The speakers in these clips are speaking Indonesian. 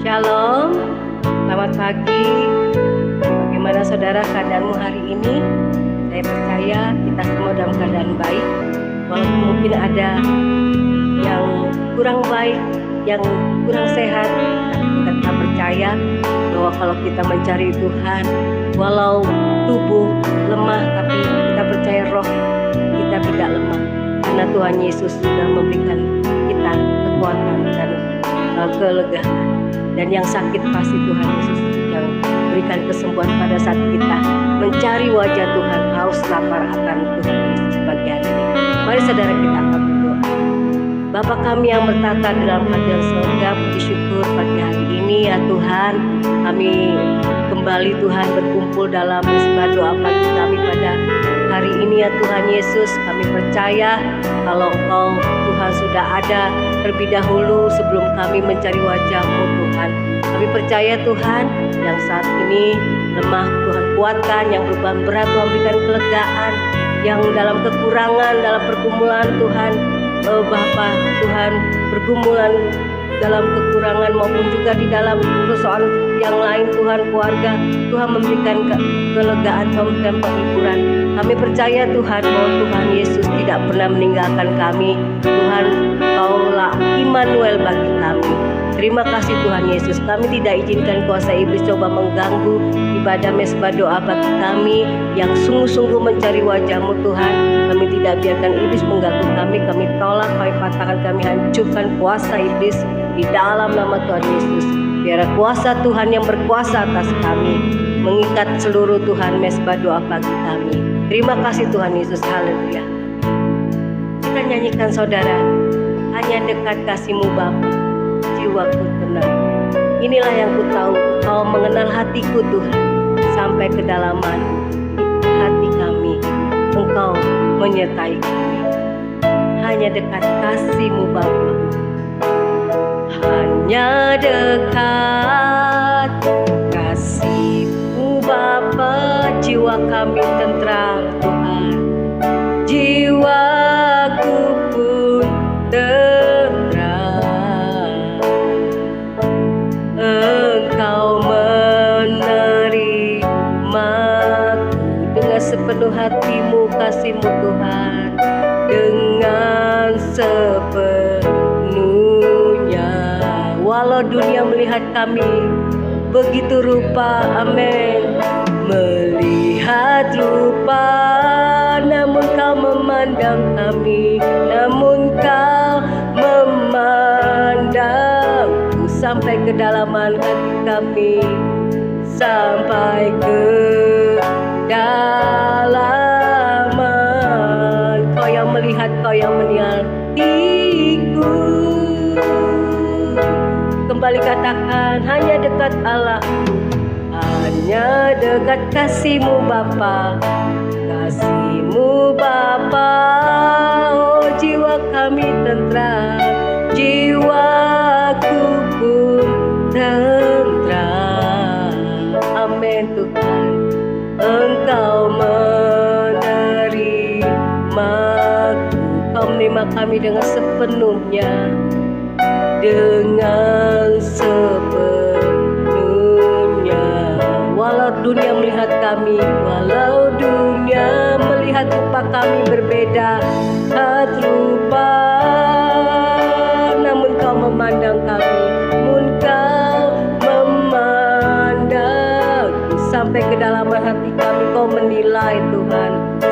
Shalom, selamat pagi. Bagaimana saudara keadaanmu hari ini? Saya percaya kita semua dalam keadaan baik. Walaupun mungkin ada yang kurang baik, yang kurang sehat, tapi kita tetap percaya bahwa kalau kita mencari Tuhan, walau tubuh lemah, tapi kita percaya roh kita tidak lemah. Karena Tuhan Yesus sudah memberikan kita kekuatan dan kelegaan. Dan yang sakit pasti Tuhan Yesus yang berikan kesembuhan pada saat kita mencari wajah Tuhan, haus lapar akan Tuhan Yesus pagi hari ini. Mari saudara kita akan berdoa. Bapa kami yang bertata dalam hadirat surga, puji syukur pagi hari ini ya Tuhan. Kami kembali Tuhan berkumpul dalam mesbah doa pagi kami pada hari ini ya Tuhan Yesus. Kami percaya kalau Engkau Tuhan sudah ada terlebih dahulu sebelum kami mencari wajah-Mu Tuhan. Kami percaya Tuhan yang saat ini lemah Tuhan kuatkan, yang beban berat Tuhan berikan kelegaan, yang dalam kekurangan, dalam pergumulan Tuhan Bapa Tuhan pergumulan dalam kekurangan maupun juga di dalam persoalan yang lain Tuhan keluarga Tuhan memberikan kelegaan, Tuhan memberikan penghiburan. Kami percaya Tuhan bahwa Tuhan Yesus tidak pernah meninggalkan kami. Tuhan Kaulah Immanuel bagi kami. Terima kasih Tuhan Yesus. Kami tidak izinkan kuasa iblis coba mengganggu ibadah mesbah doa bagi kami yang sungguh-sungguh mencari wajah-Mu Tuhan. Kami tidak biarkan iblis mengganggu kami. Kami tolak, kami patahkan, kami hancurkan kuasa iblis di dalam nama Tuhan Yesus. Biar kuasa Tuhan yang berkuasa atas kami mengikat seluruh Tuhan mesbah doa bagi kami. Terima kasih Tuhan Yesus. Haleluya. Kita nyanyikan saudara, hanya dekat kasih-Mu Bapa, jiwaku tenang. Inilah yang ku tahu, Kau mengenal hatiku Tuhan, sampai kedalaman hati kami, Engkau menyertai kami. Hanya dekat kasih-Mu Bapa, hanya dekat kasih-Mu Bapa, jiwa kami tentram Tuhan, jiwaku pun tentram. Engkau menerimaku dengan sepenuh hati-Mu, kasih-Mu Tuhan, dengan sepenuhnya. Walau dunia melihat kami begitu rupa, amin, melihat rupa, namun Kau memandang kami, namun Kau memandangku sampai kedalaman hati kami, sampai ke dalaman. Kau yang melihat, Kau yang menilaiku. Kembali katakan, hanya dekat Allah, hanya dekat kasih-Mu Bapa, kasih-Mu Bapa, oh jiwa kami tentram, jiwaku pun tentram. Amin Tuhan. Engkau menerimaku, Kau menerima kami dengan sepenuhnya, dengan sepenuhnya. Walau dunia melihat kami, walau dunia melihat rupa kami berbeda, rupa, namun Kau memandang kami, namun Kau memandang sampai kedalaman hati kami. Kau menilai Tuhan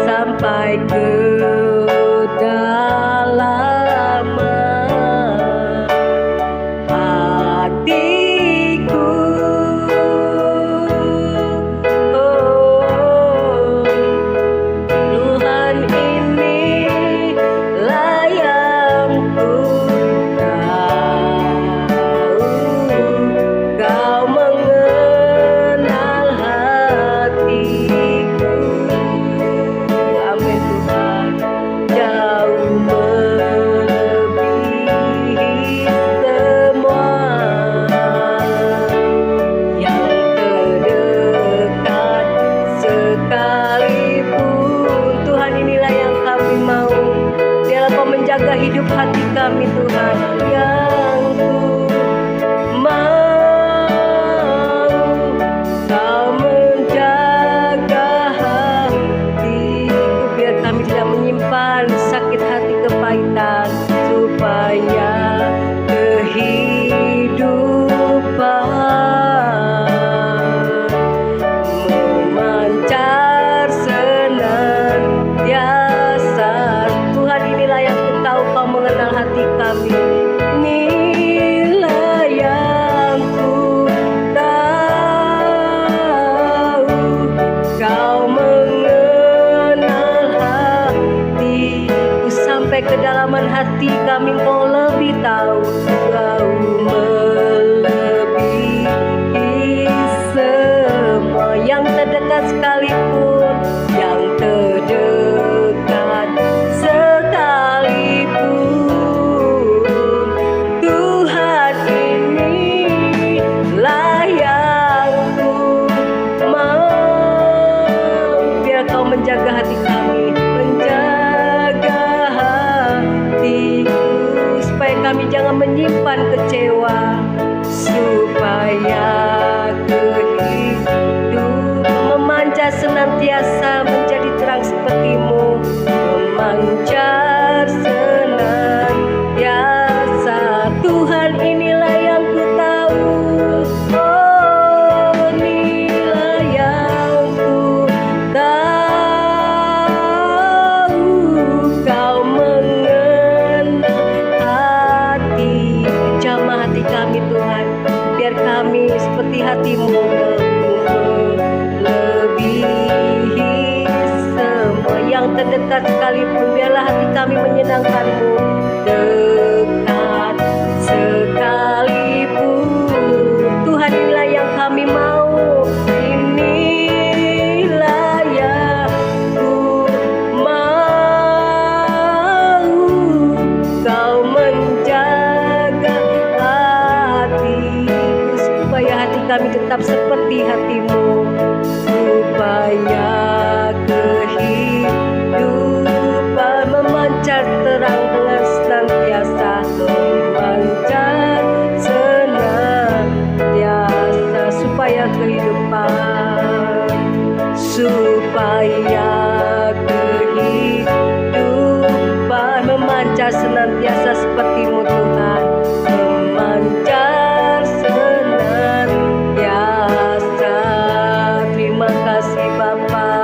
sampai ke dalaman hatiku. Oh, Tuhan inilah yang ku tahu, Kau mengenal hatiku. Amin Tuhan. hati kami Engkau lebih tahu. Kau melebihi semua yang terdekat sekalipun, yang terdekat sekalipun. Tuhan inilah yang ku mau. Biar Kau menjaga hati kami, menjaga hatiku, supaya kami jangan menyimpan kecewa, supaya kehidupan memancar senantiasa menjadi terang seperti-Mu, memancar senantiasa. Tuhan inilah yang ku tahu, oh inilah yang ku tahu. Kau mengenal hati, jamah hati kami Tuhan, biar kami seperti hati-Mu, melebihi semua yang terdekat sekalipun. Biarlah hati kami menyenangkan-Mu, dekat sekalipun. Tuhan inilah yang kami mau, inilah yang ku mau. Kau menjaga hatiku, supaya hati kami tetap seperti hati-Mu, supaya kehidupan memancar terang dengan senantiasa, memancar senantiasa, supaya kehidupan memancar senantiasa seperti-Mu Tuhan, memancar senantiasa. Terima kasih Bapa.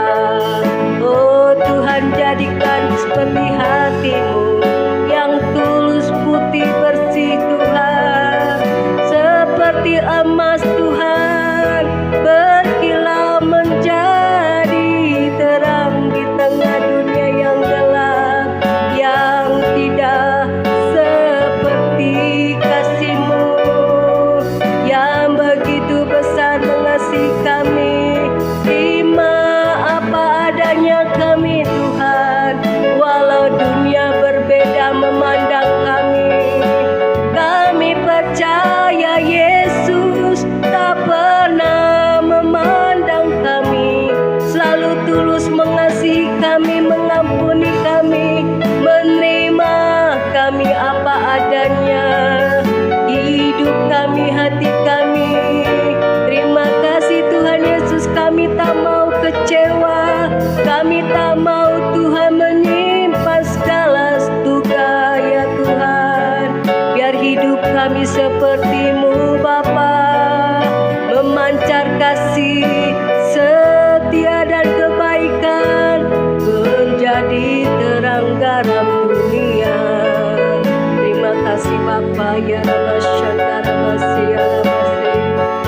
Oh Tuhan, jadikan seperti hati-Mu yang tulus, putih, bersih Tuhan, seperti emas Tuhan, berkilau menjadi terang di tengah dunia yang gelap, yang tidak seperti kasih-Mu yang begitu besar mengasihi kami. Terima apa adanya kami Tuhan, walau dunia berbeda memandang kami. Kami percaya Yesus tak pernah memandang kami, selalu tulus mengasihi kami, mengampuni kami, menerima kami apa adanya, hidup kami, hati kami. Terima kasih Tuhan Yesus, kami tak mau kecewa, kami tak mau Tuhan menyimpan segala duka ya Tuhan. Biar hidup kami seperti-Mu Bapa, memancar kasih, setia dan kebaikan, menjadi terang garam dunia. Terima kasih Bapa, ya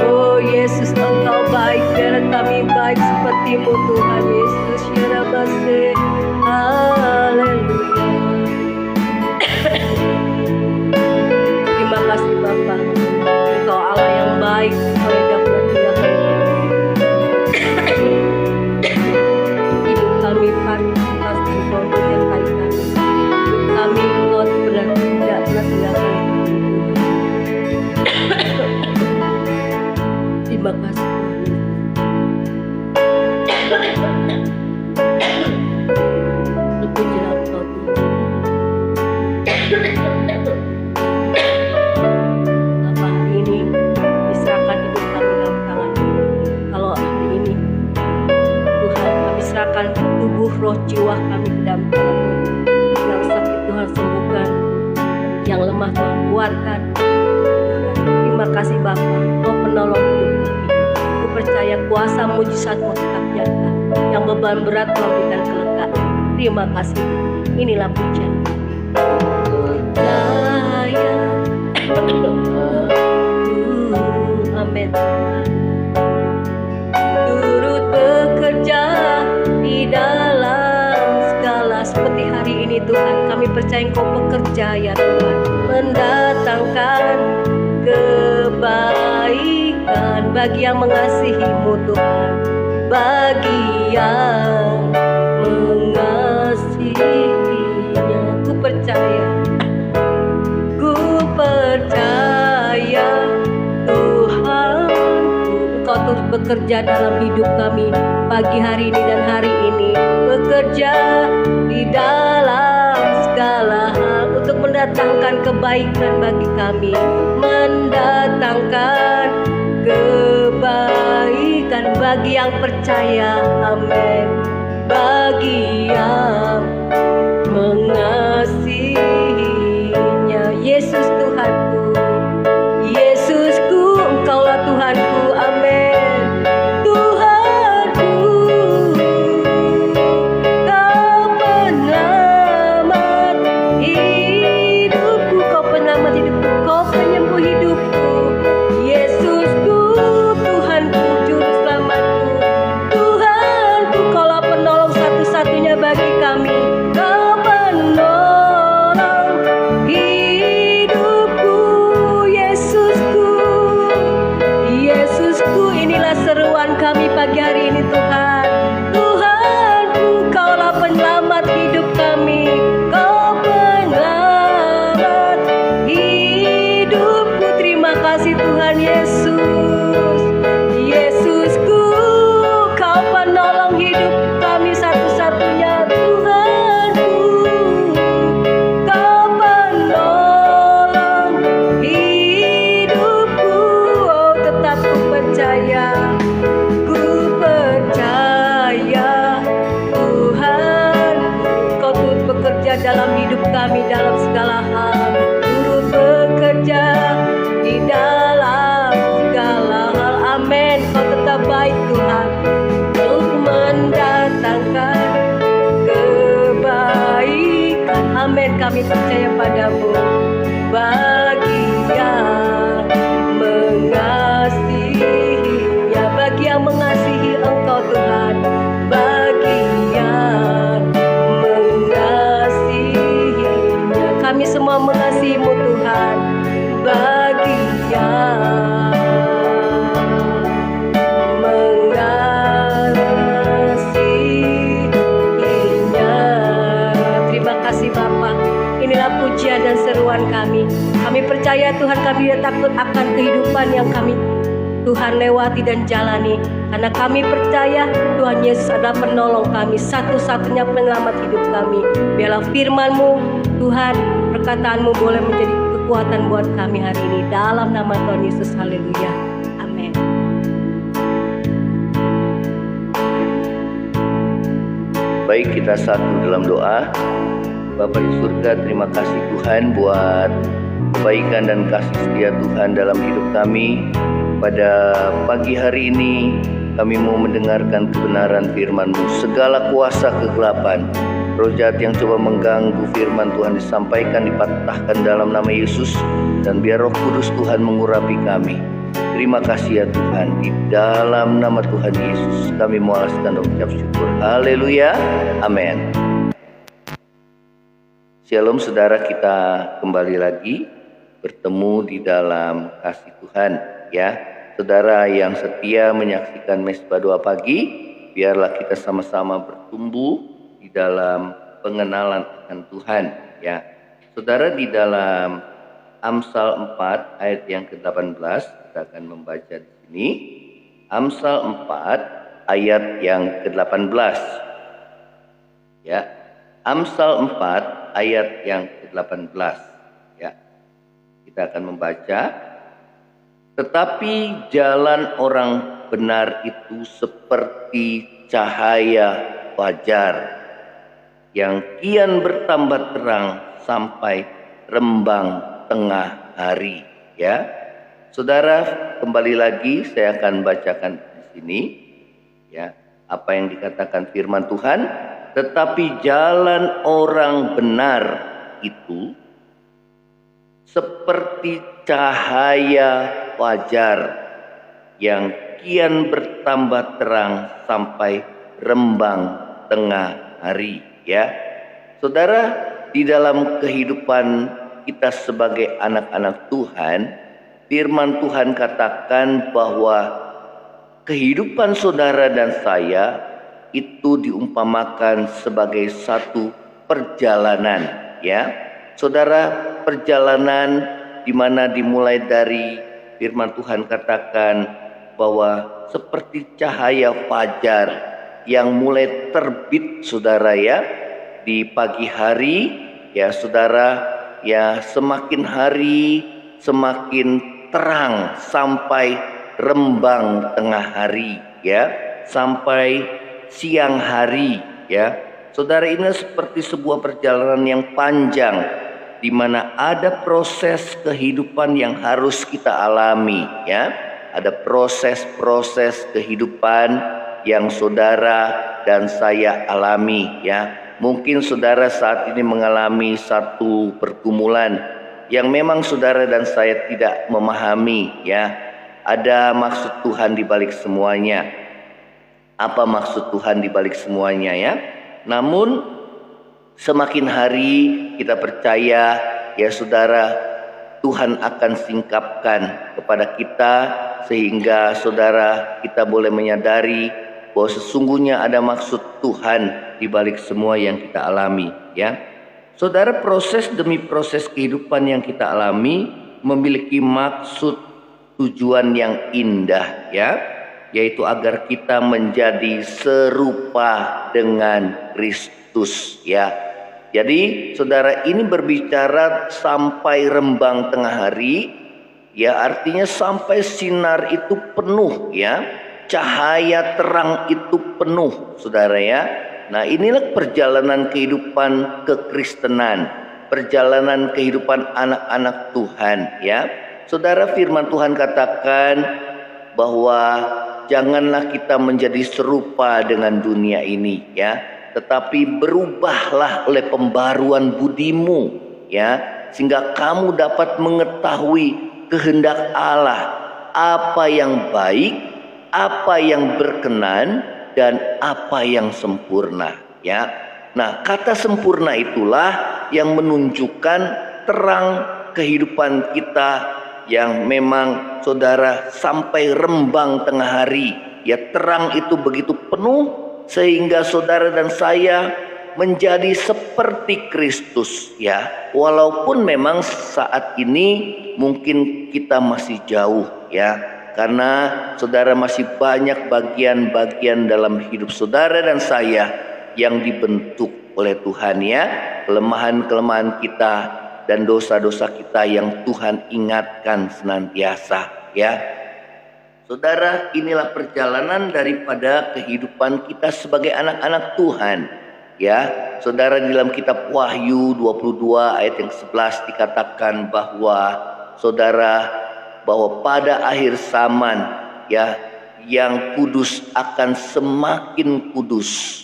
oh Yesus, Engkau baik, biar kami baik seperti-Mu Tuhan Yesus, ya Rabase. Haleluya. Terima kasih Bapa, Engkau Allah yang baik, Engkau yang dapat Tuhan. Hidup kami pasti Engkau menyertai kami, hidup kami Engkau benar tidak pernah tinggalkan. Terima kasih. Pujilah Engkau Bapa, hari ini diserahkan hidup kami dalam tangan-Mu. Kalau hari ini Tuhan, kami serahkan tubuh, roh, jiwa kami ke dalam tangan-Mu. Yang sakit Tuhan sembuhkan, yang lemah Tuhan kuatkan. Terima kasih Bapa, Kau penolong hidup kami. Ku percaya kuasa mujizat-Mu tetap nyata, yang beban berat Kau berikan kelegaan. Terima kasih. Inilah pujian saya. Amin. Turut bekerja di dalam segala, seperti hari ini Tuhan, kami kami percaya Engkau bekerja ya Tuhan, mendatangkan kebaikan bagi yang mengasihi-Mu Tuhan, bagi yang mengasihinya. Ku percaya Tuhan, Engkau terus bekerja dalam hidup kami pagi hari ini dan hari ini, bekerja di dalam segala hal untuk mendatangkan kebaikan bagi kami, mendatangkan kebaikan bagi yang percaya, amin, bagi yang mengasihinya. Yesus Tuhanku, Yesusku, Engkaulah Tuhanku, amin. Tuhanku, Kau penyelamat hidupku, Kau penyelamat hidupku, Kau penyembuh hidupku. Yesusku, Tuhanku, Juru Selamatku, Tuhanku, Kaulah penolong satu-satunya bagi kami. Kau penolong hidupku, Yesusku, Yesusku. Inilah seruan kami pagi hari ini Tuhan. Tuhanku, Kaulah penyelamat hidup kami, Kau penyelamat hidupku. Terima kasih Tuhan Yesus. Yesusku, Kau penolong hidup kami satu-satunya. Tuhanku, Kau penolong hidupku. Oh, tetap ku percaya Tuhan, Kau turut bekerja dalam hidup kami dalam segala hal, turut bekerja di dalam segala hal, amin. Kau tetap baik Tuhan, untuk mendatangkan kebaikan, amin. Kami percaya padamu, bagi yang mengasihinya, bagi yang mengasihi Engkau Tuhan, bagi yang mengasihinya. Kami semua mengasihi-Mu Tuhan, bagi yang mengasihinya. Terima kasih Bapa. Inilah pujian dan seruan kami. Kami percaya Tuhan, kami tidak takut akan kehidupan yang kami Tuhan lewati dan jalani, karena kami percaya Tuhan Yesus adalah penolong kami, satu-satunya penyelamat hidup kami. Biarlah firman-Mu Tuhan, perkataan-Mu boleh menjadi kekuatan buat kami hari ini, dalam nama Tuhan Yesus, haleluya, amin. Baik, kita satu dalam doa. Bapa di surga, terima kasih Tuhan buat kebaikan dan kasih setia Tuhan dalam hidup kami. Pada pagi hari ini kami mau mendengarkan kebenaran firman-Mu. Segala kuasa kegelapan, roh jahat yang coba mengganggu firman Tuhan disampaikan, dipatahkan dalam nama Yesus. Dan biar Roh Kudus Tuhan mengurapi kami. Terima kasih ya Tuhan, di dalam nama Tuhan Yesus kami mewalaskan dan ucap syukur. Haleluya, amin. Shalom saudara, kita kembali lagi bertemu di dalam kasih Tuhan ya. Saudara yang setia menyaksikan Mesbah Doa Pagi, biarlah kita sama-sama bertumbuh di dalam pengenalan akan Tuhan ya. Saudara, di dalam Amsal 4 ayat yang ke-18, kita akan membaca di sini. Amsal 4 ayat yang ke-18 ya. Amsal 4 ayat yang ke-18 ya. Kita akan membaca. Tetapi jalan orang benar itu seperti cahaya fajar yang kian bertambah terang sampai rembang tengah hari ya. Saudara, kembali lagi saya akan bacakan di sini ya, apa yang dikatakan firman Tuhan. Tetapi jalan orang benar itu seperti cahaya fajar yang kian bertambah terang sampai rembang tengah hari ya. Saudara, di dalam kehidupan kita sebagai anak-anak Tuhan, firman Tuhan katakan bahwa kehidupan saudara dan saya itu diumpamakan sebagai satu perjalanan, ya. Saudara, perjalanan di mana dimulai dari firman Tuhan katakan bahwa seperti cahaya fajar yang mulai terbit, saudara, ya, di pagi hari, ya saudara, ya semakin hari semakin terang sampai rembang tengah hari, ya, sampai siang hari, ya. Saudara, ini seperti sebuah perjalanan yang panjang di mana ada proses kehidupan yang harus kita alami, ya. Ada proses-proses kehidupan yang saudara dan saya alami, ya. Mungkin saudara saat ini mengalami satu pergumulan yang memang saudara dan saya tidak memahami, ya. Ada maksud Tuhan di balik semuanya. Apa maksud Tuhan di balik semuanya, ya? Namun semakin hari kita percaya, ya saudara, Tuhan akan singkapkan kepada kita sehingga saudara kita boleh menyadari bahwa sesungguhnya ada maksud Tuhan di balik semua yang kita alami, ya. Saudara, proses demi proses kehidupan yang kita alami memiliki maksud tujuan yang indah, ya, yaitu agar kita menjadi serupa dengan Kristus, ya. Jadi saudara, ini berbicara sampai rembang tengah hari, ya, artinya sampai sinar itu penuh, ya, cahaya terang itu penuh, saudara, ya. Nah, inilah perjalanan kehidupan kekristenan, perjalanan kehidupan anak-anak Tuhan, ya. Saudara, firman Tuhan katakan bahwa janganlah kita menjadi serupa dengan dunia ini, ya, tetapi berubahlah oleh pembaruan budimu, ya, sehingga kamu dapat mengetahui kehendak Allah, apa yang baik, apa yang berkenan, dan apa yang sempurna, ya. Nah, kata sempurna itulah yang menunjukkan terang kehidupan kita yang memang saudara sampai rembang tengah hari, ya, terang itu begitu penuh sehingga saudara dan saya menjadi seperti Kristus, ya. Walaupun memang saat ini mungkin kita masih jauh, ya, karena saudara masih banyak bagian-bagian dalam hidup saudara dan saya yang dibentuk oleh Tuhan, ya, kelemahan-kelemahan kita dan dosa-dosa kita yang Tuhan ingatkan senantiasa, ya. Saudara, inilah perjalanan daripada kehidupan kita sebagai anak-anak Tuhan, ya. Saudara, di dalam kitab Wahyu 22 ayat yang 11 dikatakan bahwa saudara, bahwa pada akhir zaman, ya, yang kudus akan semakin kudus,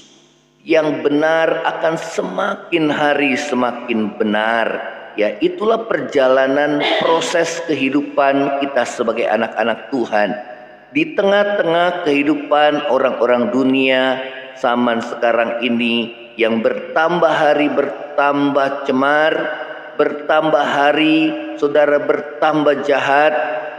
yang benar akan semakin hari semakin benar. Ya, itulah perjalanan proses kehidupan kita sebagai anak-anak Tuhan. Di tengah-tengah kehidupan orang-orang dunia zaman sekarang ini yang bertambah hari bertambah cemar, bertambah hari saudara bertambah jahat,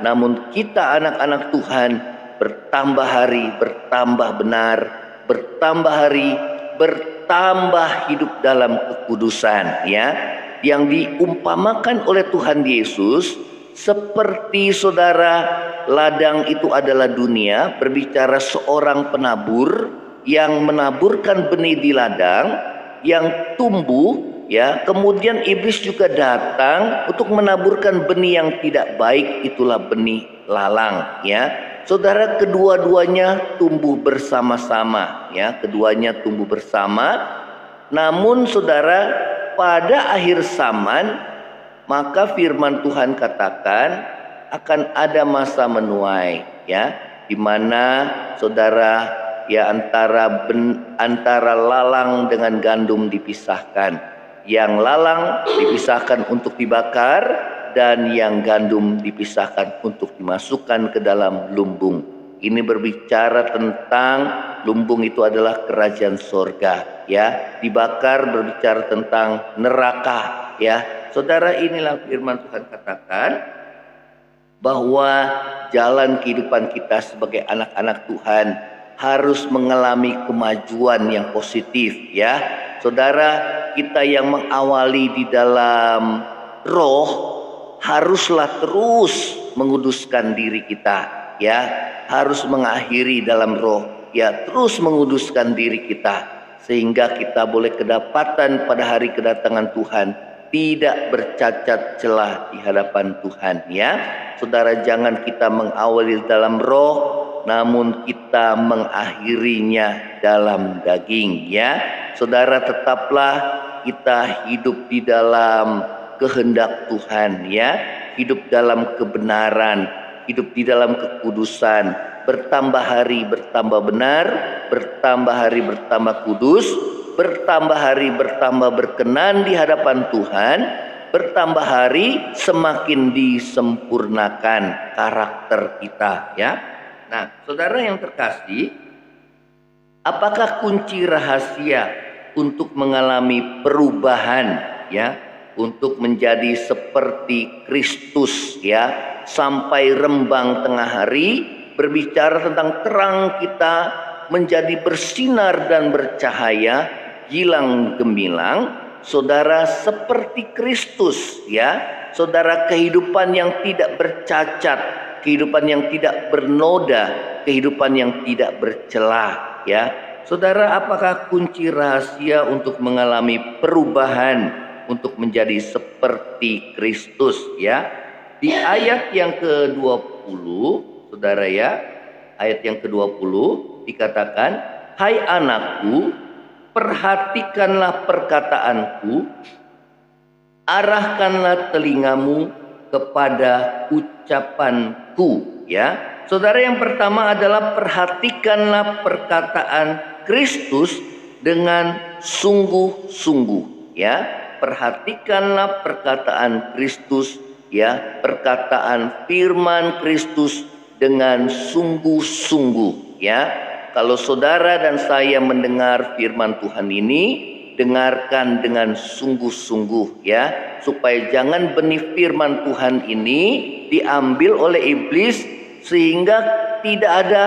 namun kita anak-anak Tuhan bertambah hari bertambah benar, bertambah hari bertambah hidup dalam kekudusan, ya. Yang diumpamakan oleh Tuhan Yesus seperti saudara, ladang itu adalah dunia, berbicara seorang penabur yang menaburkan benih di ladang yang tumbuh, ya. Kemudian iblis juga datang untuk menaburkan benih yang tidak baik, itulah benih lalang, ya. Saudara, kedua-duanya tumbuh bersama-sama, ya, keduanya tumbuh bersama. Namun saudara, pada akhir zaman maka firman Tuhan katakan akan ada masa menuai, ya, di mana saudara, ya, antara lalang dengan gandum dipisahkan. Yang lalang dipisahkan untuk dibakar dan yang gandum dipisahkan untuk dimasukkan ke dalam lumbung. Ini berbicara tentang lumbung itu adalah kerajaan sorga, ya. Dibakar berbicara tentang neraka, ya. Saudara, inilah firman Tuhan katakan bahwa jalan kehidupan kita sebagai anak-anak Tuhan harus mengalami kemajuan yang positif, ya. Saudara, kita yang mengawali di dalam roh haruslah terus menguduskan diri kita, ya. Harus mengakhiri dalam roh, ya, terus menguduskan diri kita sehingga kita boleh kedapatan pada hari kedatangan Tuhan tidak bercacat celah di hadapan Tuhan, ya. Saudara, jangan kita mengawali dalam roh namun kita mengakhirinya dalam daging, ya. Saudara, tetaplah kita hidup di dalam kehendak Tuhan, ya. Hidup dalam kebenaran, hidup di dalam kekudusan, bertambah hari bertambah benar, bertambah hari bertambah kudus, bertambah hari bertambah berkenan di hadapan Tuhan, bertambah hari semakin disempurnakan karakter kita, ya. Nah, saudara yang terkasih, apakah kunci rahasia untuk mengalami perubahan, ya, untuk menjadi seperti Kristus, ya, sampai rembang tengah hari, berbicara tentang terang kita menjadi bersinar dan bercahaya, gilang gemilang, saudara, seperti Kristus, ya. Saudara, kehidupan yang tidak bercacat, kehidupan yang tidak bernoda, kehidupan yang tidak bercelah, ya. Saudara, apakah kunci rahasia untuk mengalami perubahan untuk menjadi seperti Kristus, ya? Di ayat yang ke-20, saudara, ya, ayat yang ke-20 dikatakan, "Hai anakku, perhatikanlah perkataanku, arahkanlah telingamu kepada ucapanku," ya. Saudara, yang pertama adalah perhatikanlah perkataan Kristus dengan sungguh-sungguh, ya. Perhatikanlah perkataan Kristus, ya, perkataan firman Kristus dengan sungguh-sungguh, ya. Kalau saudara dan saya mendengar firman Tuhan ini, dengarkan dengan sungguh-sungguh, ya, supaya jangan benih firman Tuhan ini diambil oleh iblis sehingga tidak ada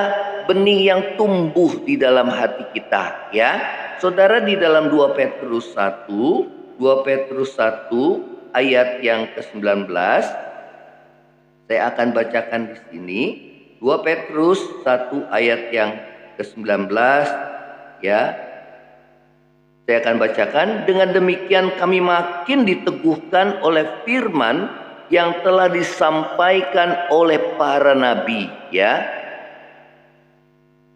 benih yang tumbuh di dalam hati kita, ya. Saudara, di dalam 2 Petrus 1 ayat yang ke-19, saya akan bacakan di sini. 2 Petrus 1 ayat yang ke-19, ya. Saya akan bacakan. "Dengan demikian kami makin diteguhkan oleh firman yang telah disampaikan oleh para nabi," ya.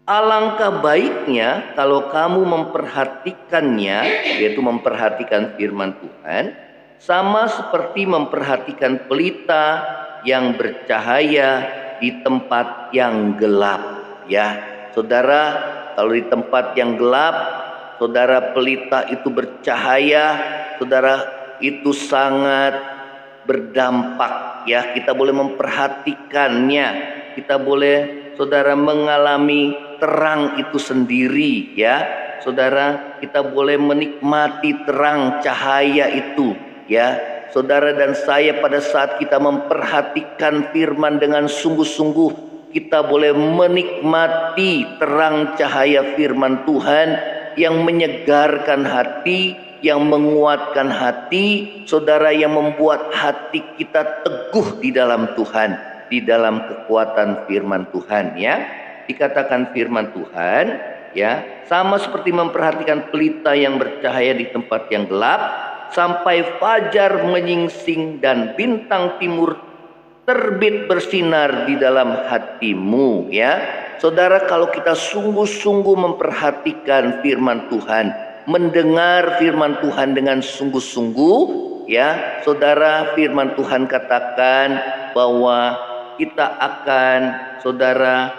"Alangkah baiknya kalau kamu memperhatikannya," yaitu memperhatikan firman Tuhan, "sama seperti memperhatikan pelita yang bercahaya di tempat yang gelap," ya. Saudara, kalau di tempat yang gelap, saudara, pelita itu bercahaya, saudara, itu sangat berdampak, ya. Kita boleh memperhatikannya, kita boleh, saudara, mengalami terang itu sendiri, ya. Saudara, kita boleh menikmati terang cahaya itu, ya. Saudara dan saya, pada saat kita memperhatikan firman dengan sungguh-sungguh, kita boleh menikmati terang cahaya firman Tuhan yang menyegarkan hati, yang menguatkan hati, saudara, yang membuat hati kita teguh di dalam Tuhan, di dalam kekuatan firman Tuhan, ya. Dikatakan firman Tuhan, ya, sama seperti memperhatikan pelita yang bercahaya di tempat yang gelap sampai fajar menyingsing dan bintang timur terbit bersinar di dalam hatimu, ya. Saudara, kalau kita sungguh-sungguh memperhatikan firman Tuhan, mendengar firman Tuhan dengan sungguh-sungguh, ya, saudara, firman Tuhan katakan bahwa kita akan, saudara,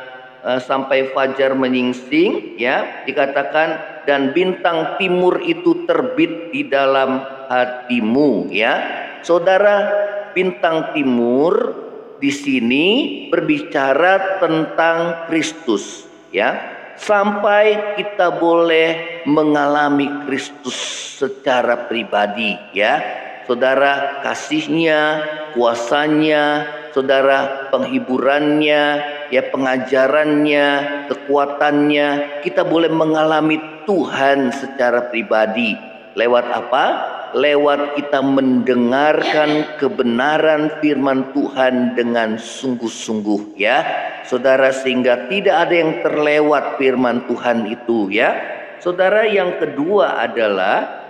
sampai fajar menyingsing, ya, dikatakan, dan bintang timur itu terbit di dalam hatimu, ya. Saudara, bintang timur di sini berbicara tentang Kristus, ya. Sampai kita boleh mengalami Kristus secara pribadi, ya. Saudara, kasihnya, kuasanya, saudara, penghiburannya, ya, pengajarannya, kekuatannya, kita boleh mengalami Tuhan secara pribadi. Lewat apa? Lewat kita mendengarkan kebenaran firman Tuhan dengan sungguh-sungguh, ya, saudara, sehingga tidak ada yang terlewat firman Tuhan itu, ya. Saudara, yang kedua adalah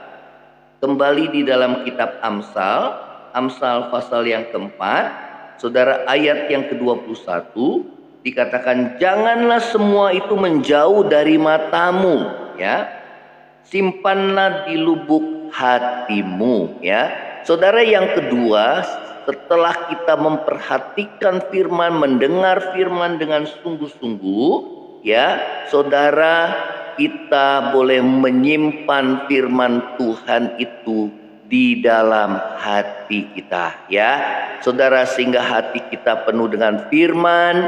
kembali di dalam kitab Amsal pasal yang keempat, saudara, ayat yang ke-21 dikatakan, janganlah semua itu menjauh dari matamu, ya, simpanlah di lubuk hatimu, ya. Saudara, yang kedua, setelah kita memperhatikan firman, mendengar firman dengan sungguh-sungguh, ya, saudara, kita boleh menyimpan firman Tuhan itu di dalam hati kita, ya, saudara, sehingga hati kita penuh dengan firman,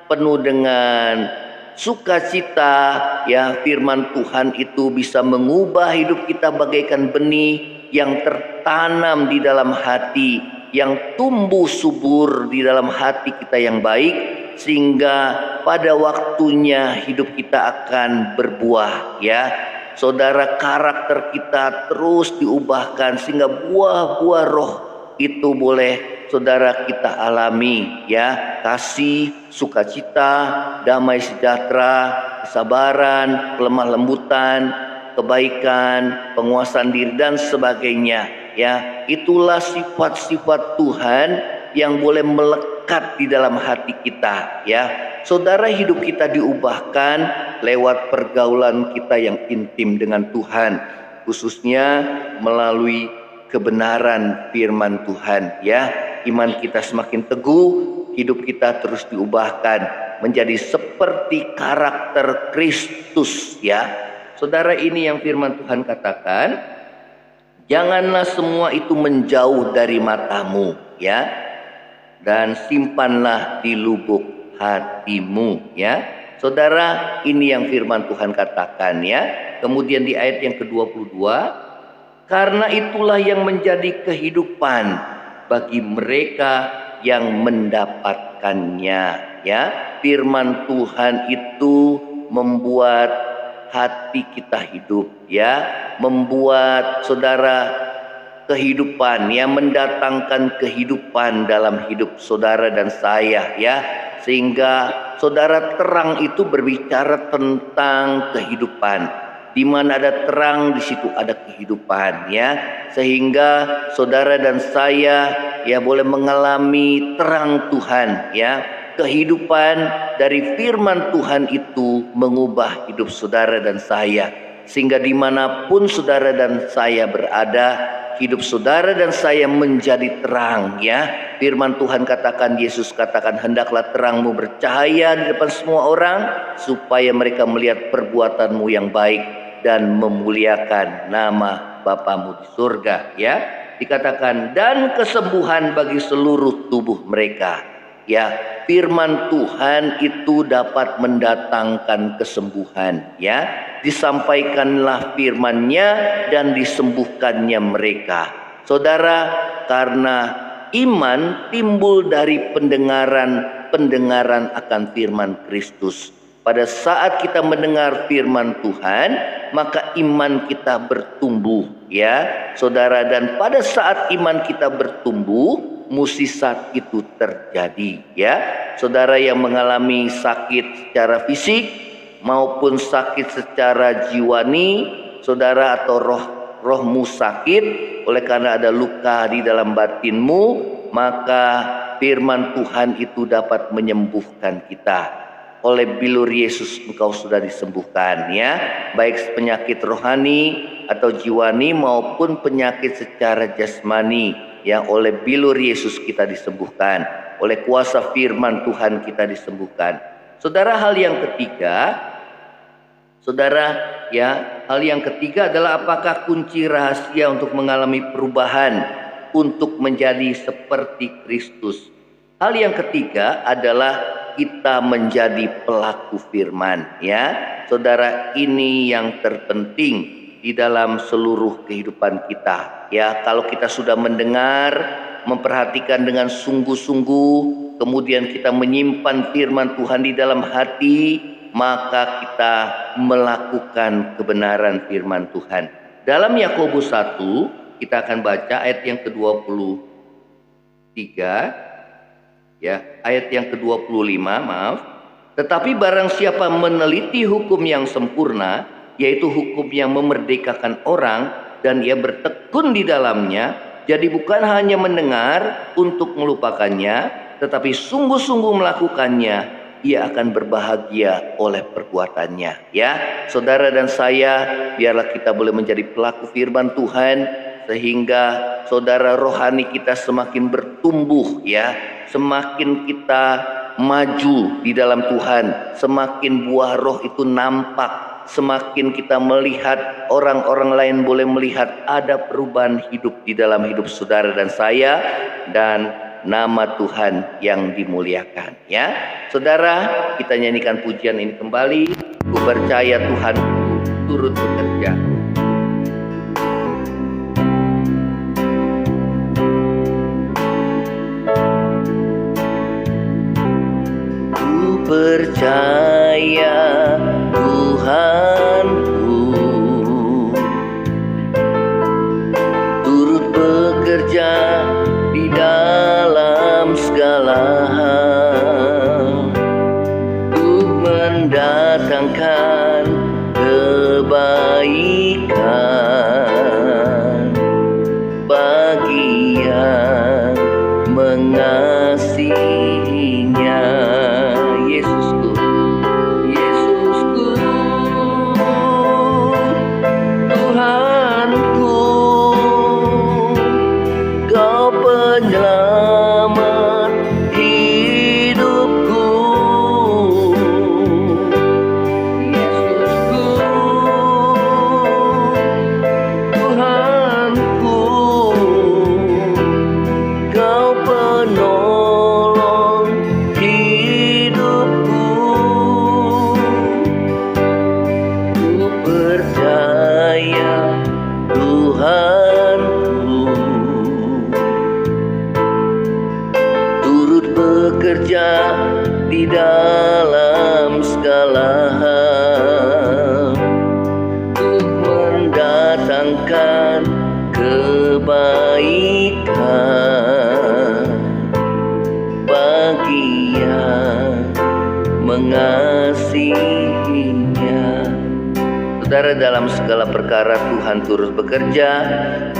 penuh dengan sukacita, ya. Firman Tuhan itu bisa mengubah hidup kita bagaikan benih yang tertanam di dalam hati, yang tumbuh subur di dalam hati kita yang baik, sehingga pada waktunya hidup kita akan berbuah, ya. Saudara, karakter kita terus diubahkan sehingga buah-buah roh itu boleh, saudara, kita alami, ya. Kasih, sukacita, damai sejahtera, kesabaran, kelemah lembutan, kebaikan, penguasaan diri, dan sebagainya, ya. Itulah sifat-sifat Tuhan yang boleh melekat di dalam hati kita, ya. Saudara, hidup kita diubahkan lewat pergaulan kita yang intim dengan Tuhan, khususnya melalui kebenaran firman Tuhan, ya. Iman kita semakin teguh, hidup kita terus diubahkan menjadi seperti karakter Kristus, ya. Saudara, ini yang firman Tuhan katakan, janganlah semua itu menjauh dari matamu, ya, dan simpanlah di lubuk hatimu, ya. Saudara, ini yang firman Tuhan katakan, ya. Kemudian di ayat yang ke-22, karena itulah yang menjadi kehidupan bagi mereka yang mendapatkannya, ya. Firman Tuhan itu membuat hati kita hidup, ya, membuat, saudara, kehidupan, ya, mendatangkan kehidupan dalam hidup saudara dan saya, ya. Sehingga saudara, terang itu berbicara tentang kehidupan. Di mana ada terang, di situ ada kehidupan, ya. Sehingga saudara dan saya, ya, boleh mengalami terang Tuhan, ya. Kehidupan dari firman Tuhan itu mengubah hidup saudara dan saya, sehingga dimanapun saudara dan saya berada, hidup saudara dan saya menjadi terang, ya. Firman Tuhan katakan, Yesus katakan, hendaklah terangmu bercahaya di depan semua orang, supaya mereka melihat perbuatanmu yang baik dan memuliakan nama Bapamu di surga, ya. Dikatakan, dan kesembuhan bagi seluruh tubuh mereka, ya. Firman Tuhan itu dapat mendatangkan kesembuhan, ya. Disampaikanlah firman-Nya dan disembuhkannya mereka. Saudara, karena iman timbul dari pendengaran akan firman Kristus. Pada saat kita mendengar firman Tuhan, maka iman kita bertumbuh, ya, saudara. Dan pada saat iman kita bertumbuh, mukjizat itu terjadi, ya. Saudara yang mengalami sakit secara fisik maupun sakit secara jiwani, saudara, atau rohmu sakit oleh karena ada luka di dalam batinmu, maka firman Tuhan itu dapat menyembuhkan kita. Oleh bilur Yesus engkau sudah disembuhkan, ya. Baik penyakit rohani atau jiwani maupun penyakit secara jasmani, ya. Oleh bilur Yesus kita disembuhkan. Oleh kuasa firman Tuhan kita disembuhkan. Saudara, hal yang ketiga, saudara, ya, hal yang ketiga adalah apakah kunci rahasia untuk mengalami perubahan untuk menjadi seperti Kristus. Hal yang ketiga adalah kita menjadi pelaku firman, ya. Saudara, ini yang terpenting di dalam seluruh kehidupan kita, ya. Kalau kita sudah mendengar, memperhatikan dengan sungguh-sungguh, kemudian kita menyimpan firman Tuhan di dalam hati, maka kita melakukan kebenaran firman Tuhan. Dalam Yakobus 1, kita akan baca ayat yang ke-23, ya, ayat yang ke-25, maaf. Tetapi barang siapa meneliti hukum yang sempurna, yaitu hukum yang memerdekakan orang, dan ia bertekun di dalamnya, jadi bukan hanya mendengar untuk melupakannya, tetapi sungguh-sungguh melakukannya, ia akan berbahagia oleh perbuatannya. Ya, saudara dan saya, biarlah kita boleh menjadi pelaku firman Tuhan, sehingga saudara, rohani kita semakin bertumbuh, ya. Semakin kita maju di dalam Tuhan, semakin buah roh itu nampak, semakin kita melihat, orang-orang lain boleh melihat ada perubahan hidup di dalam hidup saudara dan saya, dan nama Tuhan yang dimuliakan, ya. Saudara, kita nyanyikan pujian ini kembali. Ku percaya Tuhan turut bekerja. Percaya Tuhanku turut bekerja di dalam segala hal untuk mendatangkan kebaikan bagi yang mengasihinya. Yesusku, Tuhanku, Kau penyelamat hidupku. Yesusku, Tuhanku, Kau penolong hidupku. Ku percaya Tuhanku turut bekerja di dalam segala hal untuk mendatangkan kebaikan bagi yang mengasihinya. Saudara, dalam segala perkara Tuhan turut bekerja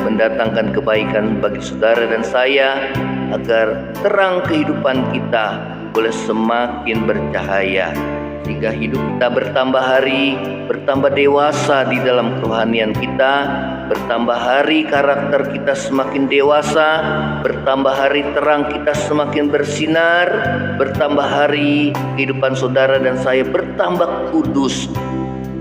mendatangkan kebaikan bagi saudara dan saya, agar terang kehidupan kita boleh semakin bercahaya, sehingga hidup kita bertambah hari, bertambah dewasa di dalam kerohanian kita, bertambah hari karakter kita semakin dewasa, bertambah hari terang kita semakin bersinar, bertambah hari kehidupan saudara dan saya bertambah kudus,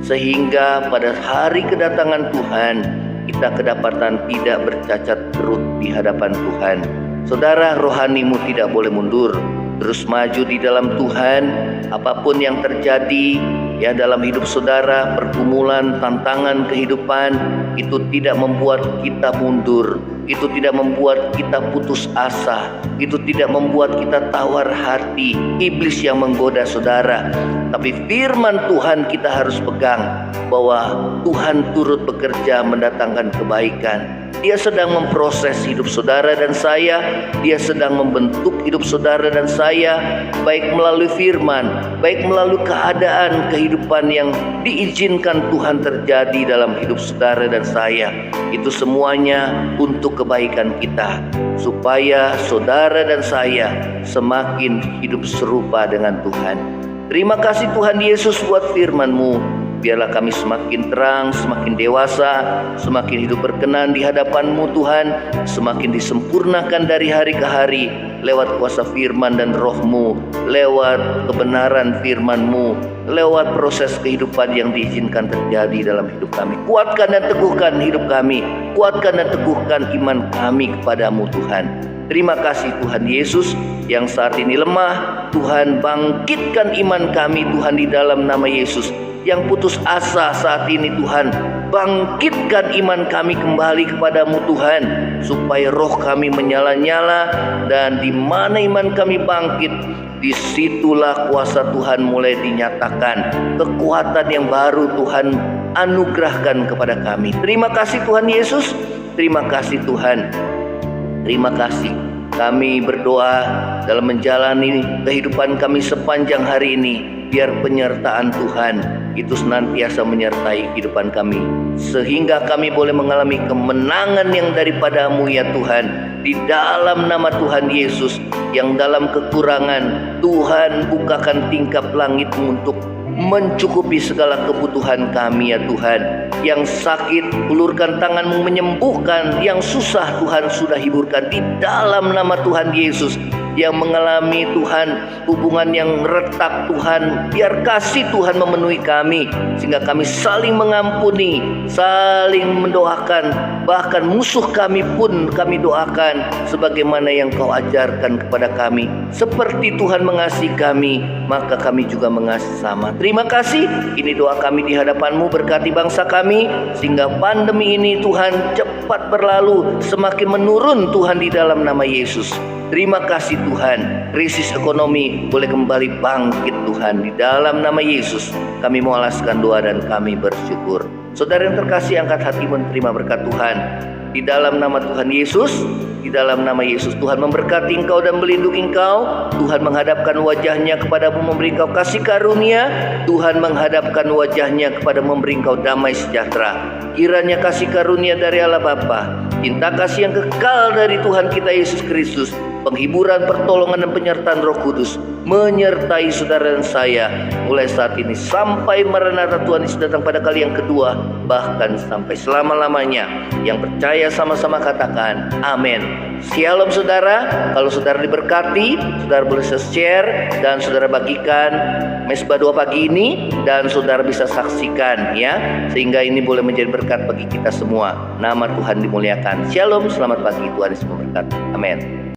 sehingga pada hari kedatangan Tuhan kita kedapatan tidak bercacat perut di hadapan Tuhan. Saudara, rohanimu tidak boleh mundur, terus maju di dalam Tuhan. Apapun yang terjadi, ya, dalam hidup saudara, pergumulan, tantangan kehidupan, itu tidak membuat kita mundur, itu tidak membuat kita putus asa, itu tidak membuat kita tawar hati, iblis yang menggoda saudara. Tapi firman Tuhan kita harus pegang, bahwa Tuhan turut bekerja mendatangkan kebaikan. Dia sedang memproses hidup saudara dan saya, Dia sedang membentuk hidup saudara dan saya, baik melalui firman, baik melalui keadaan kehidupan yang diizinkan Tuhan terjadi dalam hidup saudara dan saya. Itu semuanya untuk kebaikan kita, supaya saudara dan saya semakin hidup serupa dengan Tuhan. Terima kasih Tuhan Yesus buat firman-Mu. Biarlah kami semakin terang, semakin dewasa, semakin hidup berkenan di hadapan-Mu Tuhan, semakin disempurnakan dari hari ke hari lewat kuasa firman dan Roh-Mu, lewat kebenaran firman-Mu, lewat proses kehidupan yang diizinkan terjadi dalam hidup kami. Kuatkan dan teguhkan hidup kami, kuatkan dan teguhkan iman kami kepada-Mu Tuhan. Terima kasih Tuhan Yesus, yang saat ini lemah, Tuhan bangkitkan iman kami Tuhan di dalam nama Yesus. Yang putus asa saat ini Tuhan, bangkitkan iman kami kembali kepadamu Tuhan, supaya roh kami menyala-nyala, dan di mana iman kami bangkit, disitulah kuasa Tuhan mulai dinyatakan. Kekuatan yang baru Tuhan anugerahkan kepada kami. Terima kasih Tuhan Yesus, terima kasih Tuhan. Terima kasih. Kami berdoa dalam menjalani kehidupan kami sepanjang hari ini, biar penyertaan Tuhan itu senantiasa menyertai kehidupan kami, sehingga kami boleh mengalami kemenangan yang daripadamu ya Tuhan. Di dalam nama Tuhan Yesus, yang dalam kekurangan, Tuhan bukakan tingkap langit-Mu untuk mencukupi segala kebutuhan kami ya Tuhan. Yang sakit, ulurkan tangan-Mu menyembuhkan. Yang susah, Tuhan sudah hiburkan di dalam nama Tuhan Yesus. Yang mengalami Tuhan hubungan yang retak Tuhan, biar kasih Tuhan memenuhi kami, sehingga kami saling mengampuni, saling mendoakan. Bahkan musuh kami pun kami doakan sebagaimana yang Kau ajarkan kepada kami. Seperti Tuhan mengasihi kami, maka kami juga mengasihi sama. Terima kasih. Ini doa kami di hadapan-Mu. Berkati bangsa kami, sehingga pandemi ini Tuhan cepat berlalu, semakin menurun Tuhan di dalam nama Yesus. Terima kasih Tuhan, krisis ekonomi boleh kembali bangkit Tuhan. Di dalam nama Yesus kami mengalaskan doa dan kami bersyukur. Saudara yang terkasih, angkat hatimu menerima berkat Tuhan. Di dalam nama Tuhan Yesus, di dalam nama Yesus, Tuhan memberkati engkau dan melindungi engkau. Tuhan menghadapkan wajahnya kepadamu, memberi engkau kasih karunia. Tuhan menghadapkan wajahnya kepadamu, memberi engkau damai sejahtera. Kiranya kasih karunia dari Allah Bapa, cinta kasih yang kekal dari Tuhan kita Yesus Kristus, penghiburan, pertolongan, dan penyertaan Roh Kudus menyertai saudara dan saya mulai saat ini sampai Maranatha Tuhan Yesus datang pada kali yang kedua, bahkan sampai selama-lamanya. Yang percaya sama-sama katakan amin. Shalom saudara. Kalau saudara diberkati, saudara boleh share dan saudara bagikan mesbah doa pagi ini, dan saudara bisa saksikan ya, sehingga ini boleh menjadi berkat bagi kita semua. Nama Tuhan dimuliakan. Shalom, selamat pagi, Tuhan Yesus memberkati. Amin.